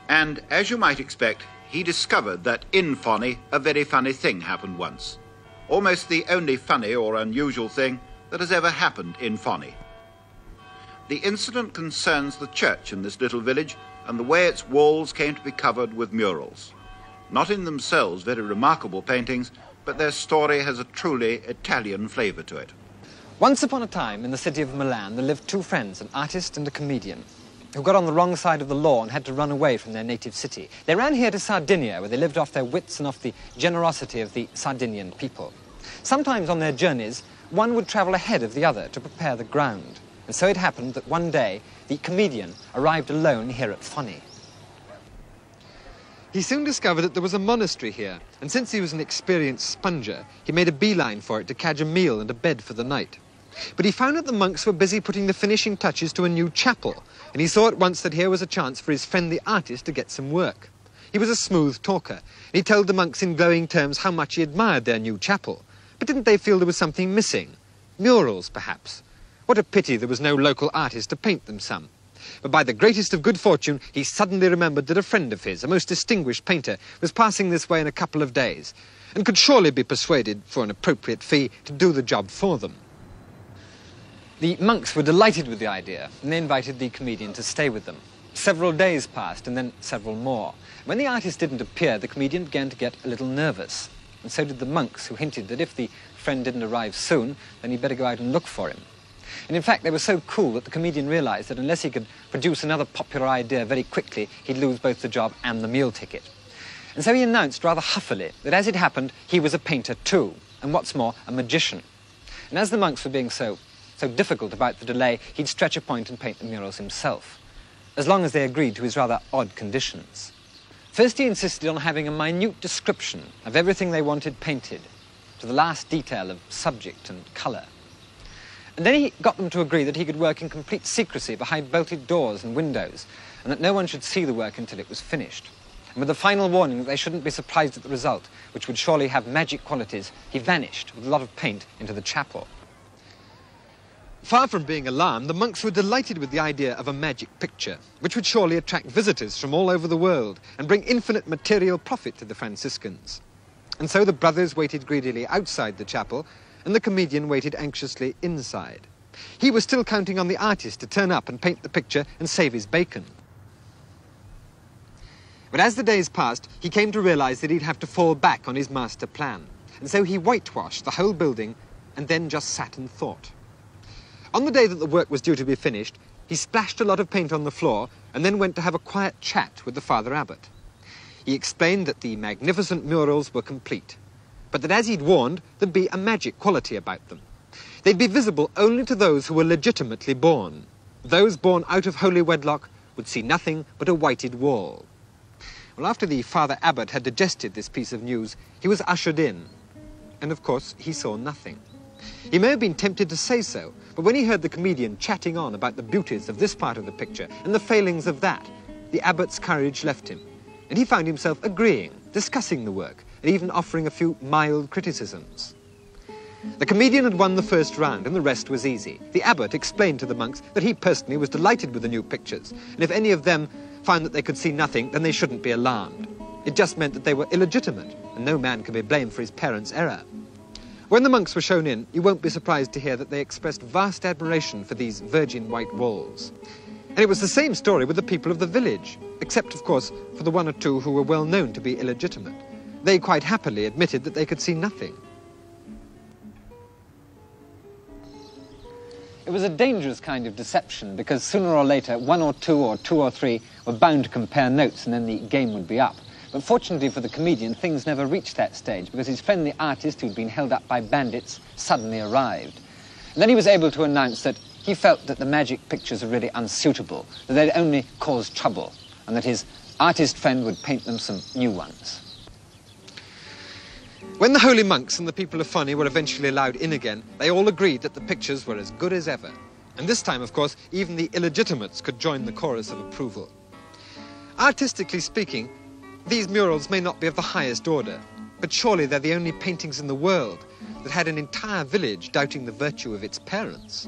And as you might expect, he discovered that in Fonni a very funny thing happened once. Almost the only funny or unusual thing that has ever happened in Fonni. The incident concerns the church in this little village and the way its walls came to be covered with murals. Not in themselves very remarkable paintings, but their story has a truly Italian flavour to it. Once upon a time in the city of Milan there lived two friends, an artist and a comedian, who got on the wrong side of the law and had to run away from their native city. They ran here to Sardinia, where they lived off their wits and off the generosity of the Sardinian people. Sometimes on their journeys, one would travel ahead of the other to prepare the ground. And so it happened that one day, the comedian arrived alone here at Fonni. He soon discovered that there was a monastery here, and since he was an experienced sponger, he made a beeline for it to catch a meal and a bed for the night. But he found that the monks were busy putting the finishing touches to a new chapel, and he saw at once that here was a chance for his friend the artist to get some work. He was a smooth talker, and he told the monks in glowing terms how much he admired their new chapel. But didn't they feel there was something missing? Murals, perhaps. What a pity there was no local artist to paint them some. But by the greatest of good fortune, he suddenly remembered that a friend of his, a most distinguished painter, was passing this way in a couple of days, and could surely be persuaded, for an appropriate fee, to do the job for them. The monks were delighted with the idea, and they invited the comedian to stay with them. Several days passed, and then several more. When the artist didn't appear, the comedian began to get a little nervous, and so did the monks, who hinted that if the friend didn't arrive soon, then he'd better go out and look for him. And in fact, they were so cool that the comedian realised that unless he could produce another popular idea very quickly, he'd lose both the job and the meal ticket. And so he announced rather huffily that, as it happened, he was a painter too, and what's more, a magician. And as the monks were being so difficult about the delay, he'd stretch a point and paint the murals himself, as long as they agreed to his rather odd conditions. First, he insisted on having a minute description of everything they wanted painted, to the last detail of subject and colour. And then he got them to agree that he could work in complete secrecy behind bolted doors and windows, and that no one should see the work until it was finished. And with the final warning that they shouldn't be surprised at the result, which would surely have magic qualities, he vanished with a lot of paint into the chapel. Far from being alarmed, the monks were delighted with the idea of a magic picture, which would surely attract visitors from all over the world and bring infinite material profit to the Franciscans. And so the brothers waited greedily outside the chapel, and the comedian waited anxiously inside. He was still counting on the artist to turn up and paint the picture and save his bacon. But as the days passed, he came to realise that he'd have to fall back on his master plan, and so he whitewashed the whole building and then just sat and thought. On the day that the work was due to be finished, he splashed a lot of paint on the floor and then went to have a quiet chat with the Father Abbot. He explained that the magnificent murals were complete, but that, as he'd warned, there'd be a magic quality about them. They'd be visible only to those who were legitimately born. Those born out of holy wedlock would see nothing but a whited wall. Well, after the Father Abbot had digested this piece of news, he was ushered in, and of course he saw nothing. He may have been tempted to say so, but when he heard the comedian chatting on about the beauties of this part of the picture and the failings of that, the abbot's courage left him, and he found himself agreeing, discussing the work, and even offering a few mild criticisms. The comedian had won the first round, and the rest was easy. The abbot explained to the monks that he personally was delighted with the new pictures, and if any of them found that they could see nothing, then they shouldn't be alarmed. It just meant that they were illegitimate, and no man can be blamed for his parents' error. When the monks were shown in, you won't be surprised to hear that they expressed vast admiration for these virgin white walls. And it was the same story with the people of the village, except, of course, for the one or two who were well known to be illegitimate. They quite happily admitted that they could see nothing. It was a dangerous kind of deception, because sooner or later, one or two or three were bound to compare notes, and then the game would be up. But fortunately for the comedian, things never reached that stage, because his friend the artist, who'd been held up by bandits, suddenly arrived. And then he was able to announce that he felt that the magic pictures were really unsuitable, that they'd only cause trouble, and that his artist friend would paint them some new ones. When the holy monks and the people of Fonni were eventually allowed in again, they all agreed that the pictures were as good as ever. And this time, of course, even the illegitimates could join the chorus of approval. Artistically speaking, these murals may not be of the highest order, but surely they're the only paintings in the world that had an entire village doubting the virtue of its parents.